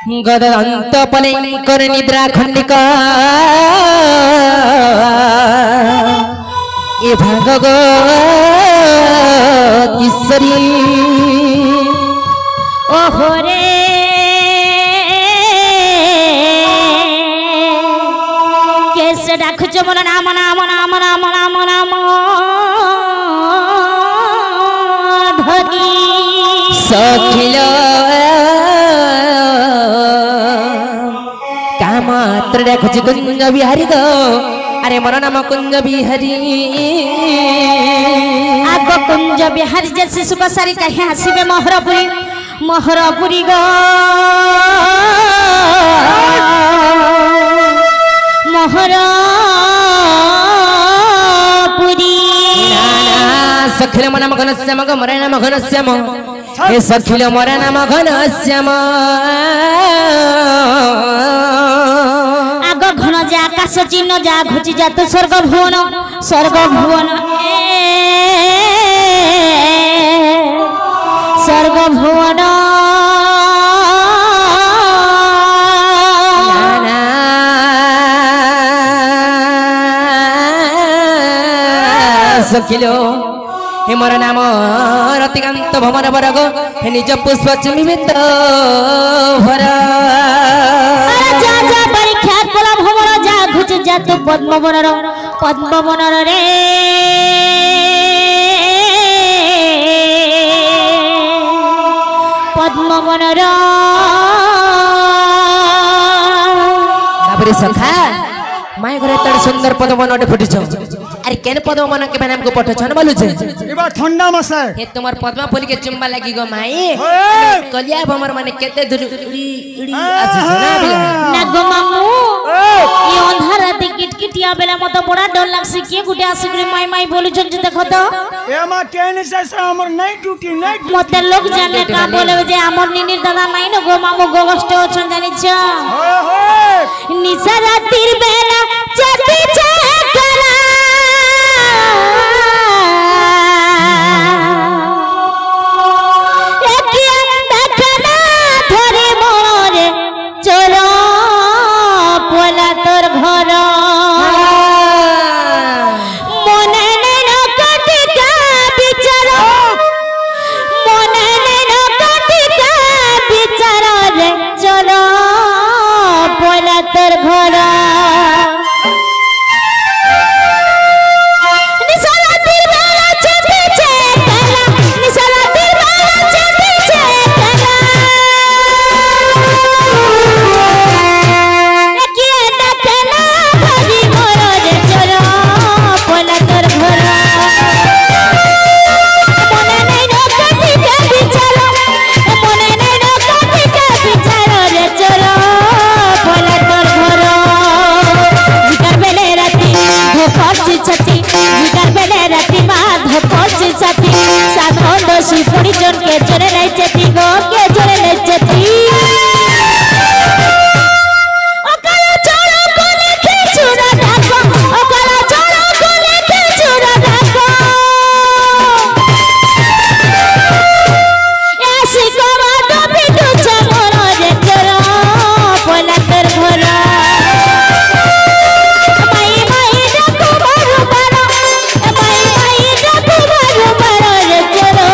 गदंत पलंकर निद्रा खंडिका ए भगवतीश्वरी ओहो रे कैसे डाकुच मोर नाम नाम नाम नाम नाम नाम धनी सखिल कामात्र डाकुच कुंज बिहारी गो अरे मोर नाम कुंज बिहारी आग कुंज बिहारी जैसे सुख सारी कहीं हसीबे मोहरपुरी गो मोहरपुरी सखिल मोर नाम घनश्याम गो मोर नाम घनश्याम हे सखिल मोर नाम घनश्याम आग घन जा आकाश चिन्ह जा घुची जा तो स्वर्ग भुवन स्वर्ग भुवन सखिलो हे मोर नाम रतिकांत भमर बरग हे निज पुष्प चुमित भर जा जा परीक्षा कोला भमर जा घुच जा तो पद्मवनर रे पद्मवनर बाबरे सखा माय घरे तड़ सुंदर पद्मवन फुटी छ अरे केन पद्मवन के बने हमको पठ छन बोलु छे एबा ठंडा मसे हे तुम्हार पद्मा फूल के चुम्मा लागी गो माई कलिया भमर माने केते दूर उड़ी उड़ी आसी सुना बिला ना गो मामू ये अंधार राती किटकिटिया बेला मत बड़ा डर लागसी के गुटे आसी करे माई माई बोलु छन जे देखो तो ए मा केन से हमर नहीं टूटी मते लोग जाने का बोले जे हमर निनिर दादा नहीं न गो मामू गो कष्ट छन जानि छ निसा रातीर बेला चटी चकरा पुड़ी जोन के जोरे नहीं चती गो के जोरे नहीं चती ओकला छोड़ो कोने के छुरा ढाको ओकला छोड़ो कोने के छुरा ढाको ऐसी कोवा तो पिटू छमरो रे तोरा पोला तर भरा माई माई डाकू बारू बारो माई माई डाकू बारू बारो रे तोरा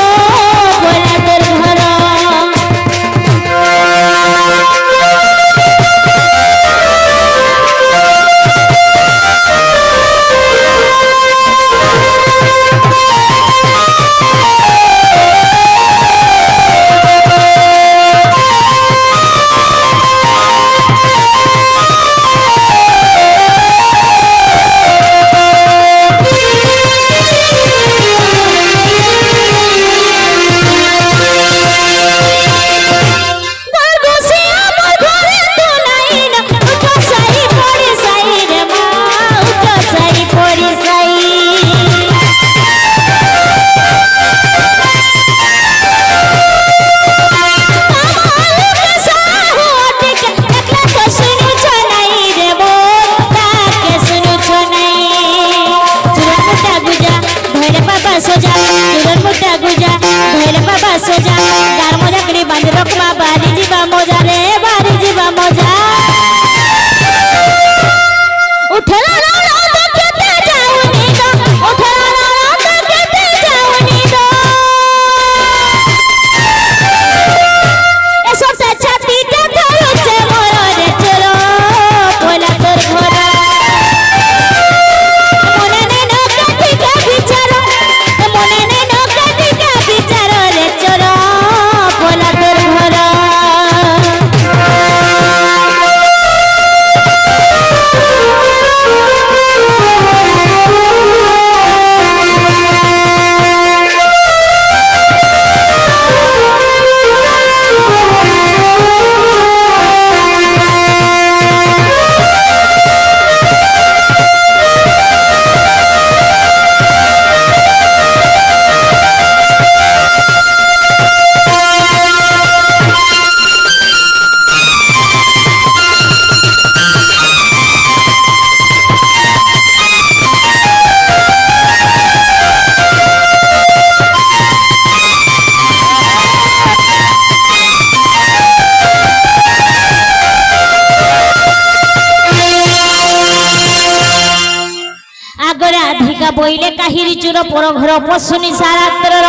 बोइले काहिरी चुर पर घर पशुनि सारात्रर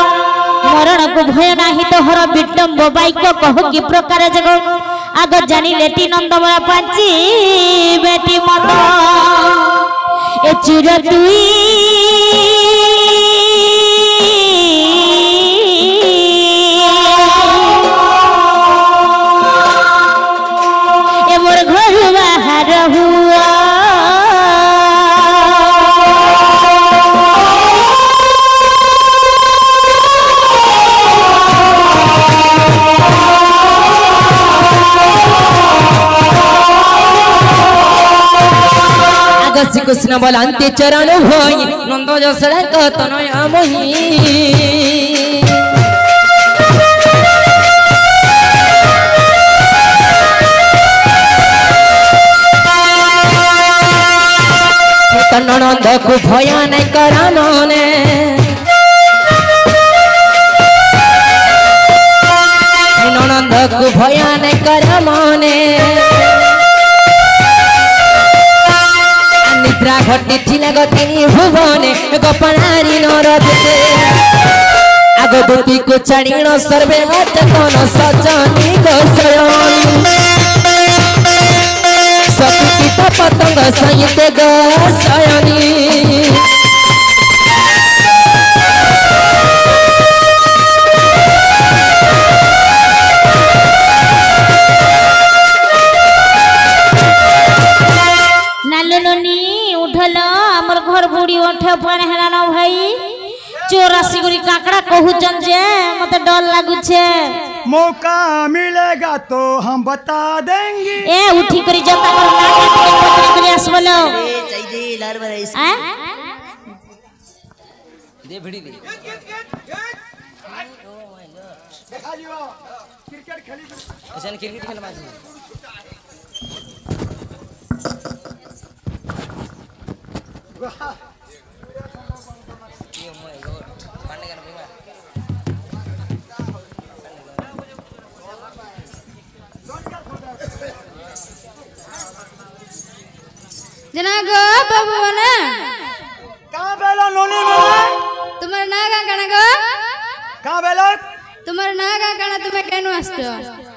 मरण को भय नाही तो हर विटम्ब बाइक कह कि प्रकार जग आग जानी लेटी नंदमरा पाची बेटी मत ए चुर दुई ए मोर घर बाहर हुआ श्री कृष्ण बलांते चरण होई नंद जसड़ा कतनय मोही नंद को भय नहीं करा मने नंद को भय नहीं करा मने निद्रा घटी थिला गतिनी भुवने गोपनारी नरदे आग दुती को चढ़ीण सर्वे मत कोन सजनी गोसयनी सकुपित पतंग सहित गोसयनी हमर घर बुढ़ी ओठे पण हेला न भाई 84 गुरी काकड़ा कहूचन जे मते डर लागु छे मौका मिलेगा तो हम बता देंगे ए उठी करी जता कर ना के पत्र करे असबलो ए जय दे लार बराइस दे भिड़ी दे देखा लियो क्रिकेट खेली ऐसा क्रिकेट खेल माजी जना गो बाबू मने का बेला नोनी मने तुम्हार नागा कणा गो का बेला तुम्हार नागा कणा तुम्हें केनु आस्तो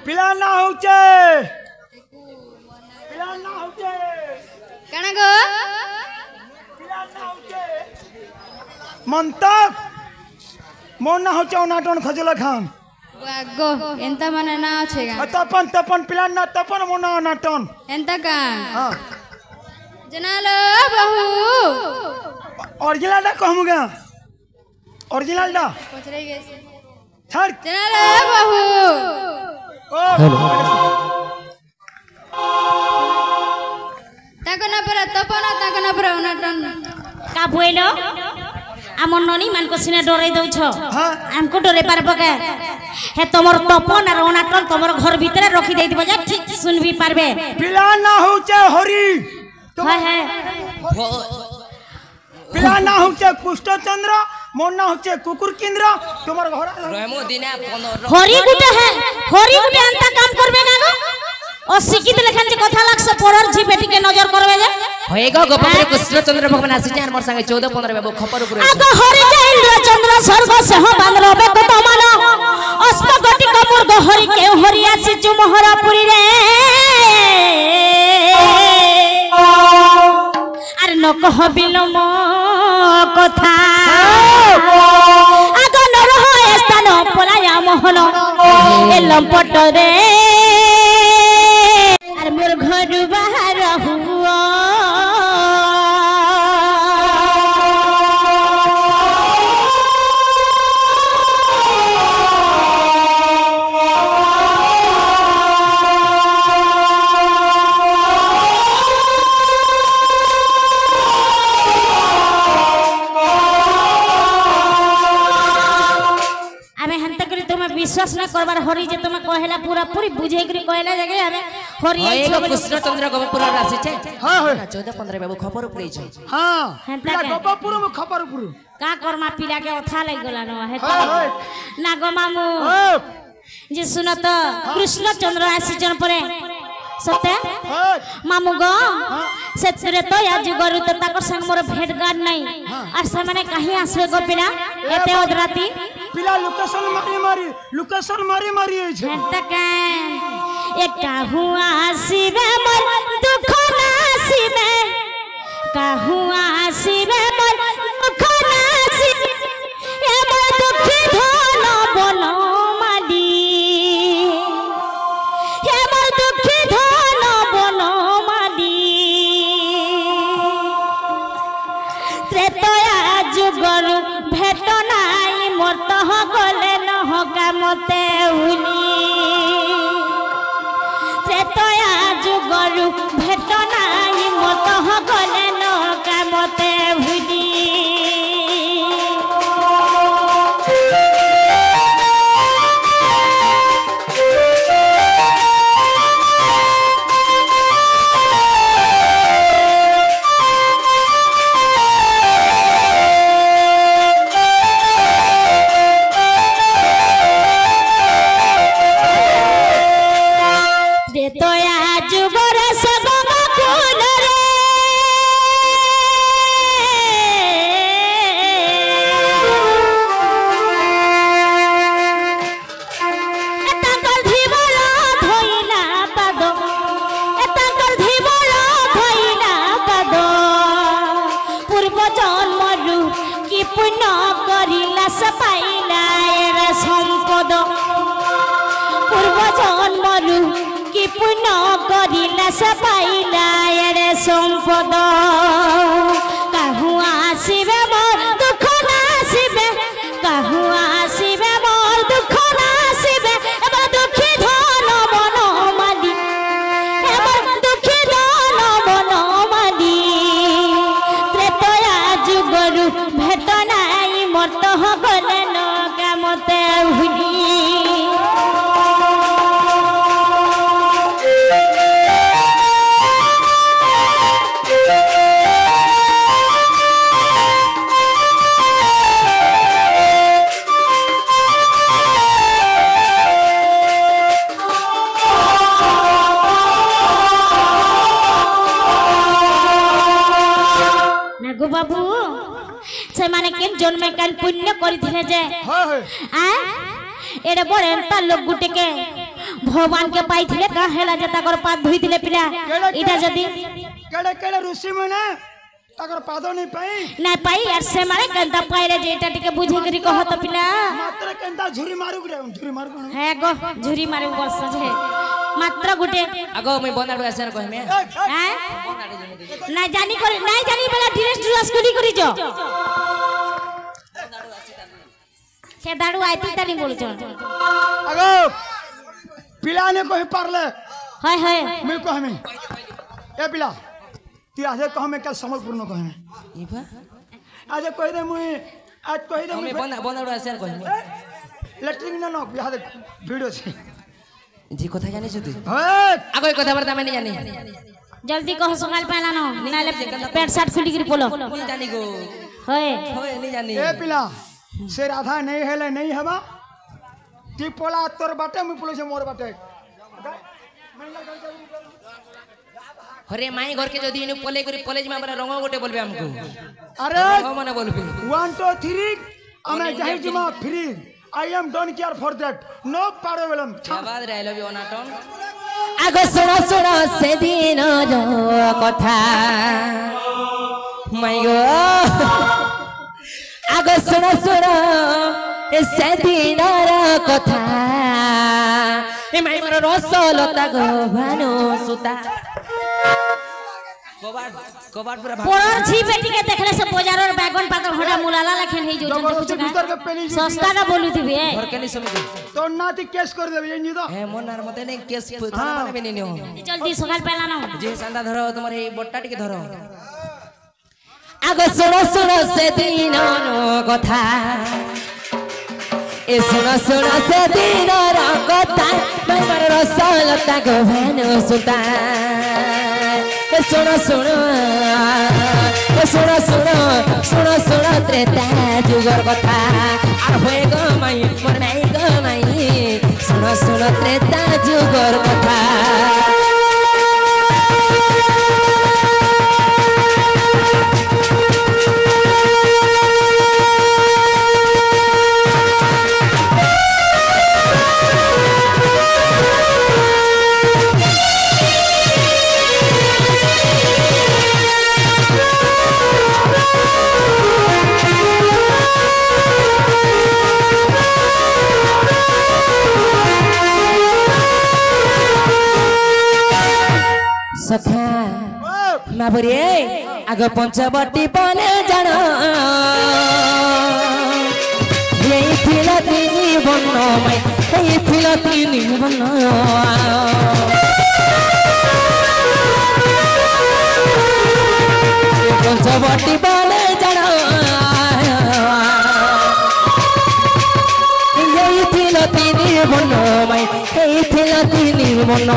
पिला ना होचे कणा गो पिला ना होचे मंतक मोन ना होचे नाटन खजला खान गो एंत मने ना छेगा तपन पिला ना तपन मोना नाटन एंत का हां जनालो बहू ओरिजिनल डा कहमुगा ओरिजिनल डा पछरे गे छड़ जनालो बहू ताको ना पर तपना ताको ना पर नाटन का बोइलो आमर ननी मान को सिने डराई दउ छ हां हमको डरे पारबो के हे तमर तपन और ओनाटन तमर घर भीतर रखी देई दिबो जा ठीक सुन भी पारबे पिला ना होचे हरि हाय हाय पिला ना होचे पुष्टचंद्र मोन ना होचे कुकुर केंद्र तुम्हार घर रहमो दिना 15 हरि गुटे अंता काम करबे ना गो ओ शिक्षित लेखन जे कथा लागस पड़र जी बेटी के नजर करबे जे होएगा गोपाल कृष्ण चंद्र भगवान आसी जे हमर संगे 14 15 बाबू खपर ऊपर आग हरि इंद्र चंद्र स्वर्ग से हो बांधरबे को तमान अष्ट गति कपूर हरि के हरि आसी जु मोहरापुरी रे अरे न कहबिल मो कथा आग नर हो स्थान पलाया मोहन ए लंपट रे अरे मोर घर बाहर हुआ विश्वास न करबार हरि जे तुम कहला पूरा पूरी बुझे करी कहला जगे हमें हरि होएगा कृष्ण चंद्र गोपाल राशि छे हां 14 15 बाबू खपर ऊपर छै हां हेंता पिला के? गोपापुर में खबर ऊपर का करमा पिला के अथा लग गला न हे हां ना गो मामू जे सुन तो कृष्ण चंद्र आसी जन परे सत्य मामू गो से तो या जुगरु तो ताकर संग मोर भेट गाड नहीं और से माने कहीं आसबे गो पिला एते ओदराती पिला लोकेशन मारी मारी है तक एक हुआ आसीबे मोर दुख नासीबे हुआ आसीबे मोर दुख नासीबे ए मोर दुखी धन बनो माली ए मोर दुखी धन बनो माली त्रेतया जुगर भेट नाई मोर तह गले नहका मते उली त्रेतया जुगर भेट नाई मोर तह गले नहका मते उली संपद कहूँ आसीबे मोर दुख नासीबे कहूँ आसीबे मोर दुख नासीबे एबर दुखी धन मन माली एबर दुखी धन मन माली त्रेतया जुगरु भेट नाई मोर तह गले न कामते भुली बाबू से माने केन जन्मे काल पुण्य करिथिले जे आ एडे बड़े एंता लोग गुटे के भगवान के पाइथिले का हेला जे ताकर पाद धुइथिले पिला इटा जदी केडे केडे ऋषि माने ताकर पाद नहीं पाई यार से माने केंता पाइले जे एटा टिके बुझी करी कह त पिला मात्र केंता झुरी मारू हे गो झुरी मारू वर्ष जे मात्र गुटे आगो मैं बनाडो आसन कहमे हैं ना जानी बेला ड्रेस स्कूटी करी जो के दाडू आइती ताली बोल छ आगो पिला ने कहि पारले हाय हाय मैं कहमे ए पिला तू आज कहमे के संबलपुर न कहमे इबा आज कहि दे मुई आज कहि दे मैं बनाडो आसन कहमे लेटरिंग न बिहा दे वीडियो छे जी कथा जानि छु तू आगो कथा बर्ता मैं नहीं जानी जल्दी कह सकाल पहला न नाले पेट शर्ट खुली कर बोलो नहीं जानी गो होय नहीं जानी ए पिला से राधा नहीं हेले नहीं हवा ती पोला तोर बाटे मुई पोले से मोर बाटे अरे माई घर के जदी इनु पोले करी कॉलेज में हमरा रंग गोटे बोलबे हमको अरे रंग माने बोलबे 1 2 3 हमें जाहि जुमा free I am don't care for that no problem आवाज रे आई लव यू अनाटन आगो सुनो सुनो से दिन कथा माय गो आगो सुनो सुनो से दिन कथा ए माई मोर रसलता गो भानु सुता कबाड़ पूरा पोरर छी बेटी के देखले से बाजारर बैगन पाकल हडा मुलाला लखन हे जो सस्ता ना बोलू थी बे घर के नहीं समझ तो नाती केस कर देबे ये तो ए मोन नार मते नहीं केस थाना माने भी नहीं हो जल्दी सकाल पहला ना जे संदा धरो तुम्हारे बट्टा टिके धरो आगो सुनो सुनो से दिन कथा ए सुनो सुनो से दिन कथा माई मोर रसलता गो भानु सुता सुनो सुनो सुनो सुनो सुनो सुनो त्रेता जुगर कथा आर होए गो माई मोर माई गो माई सुनो सुनो त्रेता जुगर कथा सखा माबुरे आग पंचवटी बने जान यही थिल तिनी बन्न माई यही थिल तिनी बन्न पंचवटी बने जान यही थिल तिनी बन्न माई यही थिल तिनी बन्न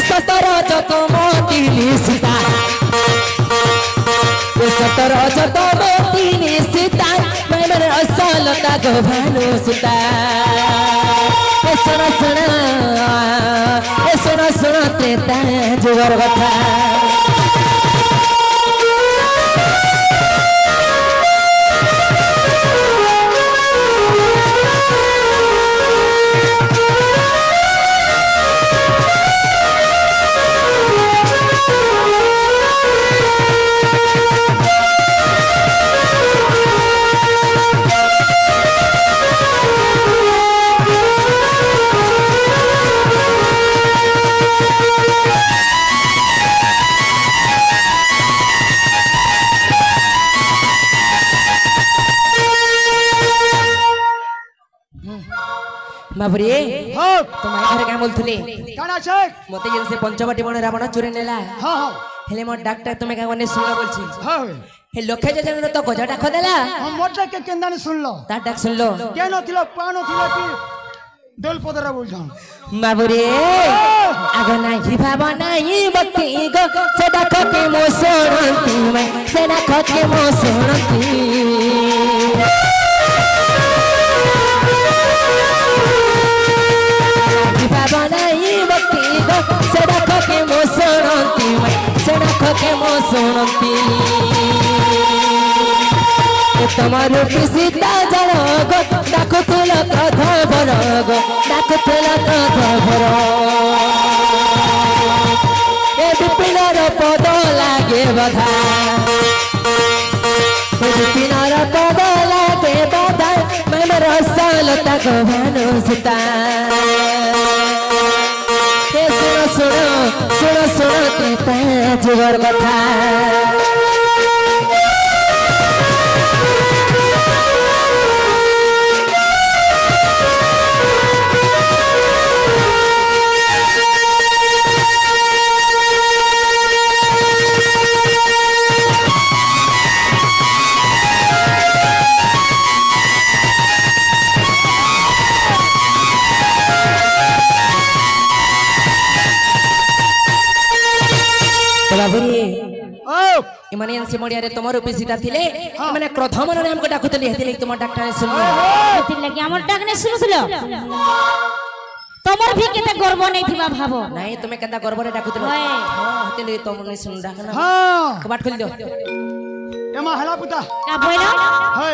सतर जतम तिनी सीता सतर जतम तिनी सीता मैंने असलता गो भानु सीता सुन सुन सुन सुन त्रेता जुगर कथा बाबरे तुम घर क्या बोलथुले काना छे मते जन से पंचवटी बन रावण चोरी नेला हां हां हेले मोर डॉक्टर तुमे का गने सुनला बोलछि हां हे लखे जे जन तो गजा डाख देला हम मोटे के केंदानी सुनलो ता डाक सुनलो के नथिलो पानो थिलो कि दल पदरा बोल जान बाबरे आग नाही भाव नाही भक्ति गो से डाख के मो सोणंती मैं से डाख के मो सोणंती बनाई भक्ति गो सेड़ा के मो सुनती मैं सेड़ा के मो सुनती तमार सीता जल गो डाकुल कथा बर गो डाकुल कथा बर ए विपिनर पद लागे बधा विपिनर पद लागे बधा मैं रसलता गो भानु सीता सुनो सुनो सुनो तेता जुगर कथा बाबुरी इमाने से मडिया रे तमरो पेसीता थिले माने क्रोध मन रे हमको डाकुतली हेतिले तुम डॉक्टर सुन हेतिल लगे हमर डाकने सुनुथलो तमर भी केते गर्व नै थिबा भाबो नाही तुमे केता गर्व रे डाकुतलो ओए हां हेतिले तुम नै सुन डाकना हां कबाट खोल दो एमा हला पुता का बोलो हे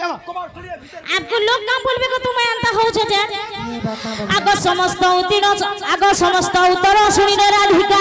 एमा कबाट खोली भीतर आपको लोग काम बोलबे को तुम अंता हो छ जे आगो समस्त उतीर्ण आगो समस्त उत्तर सुनिने राधिका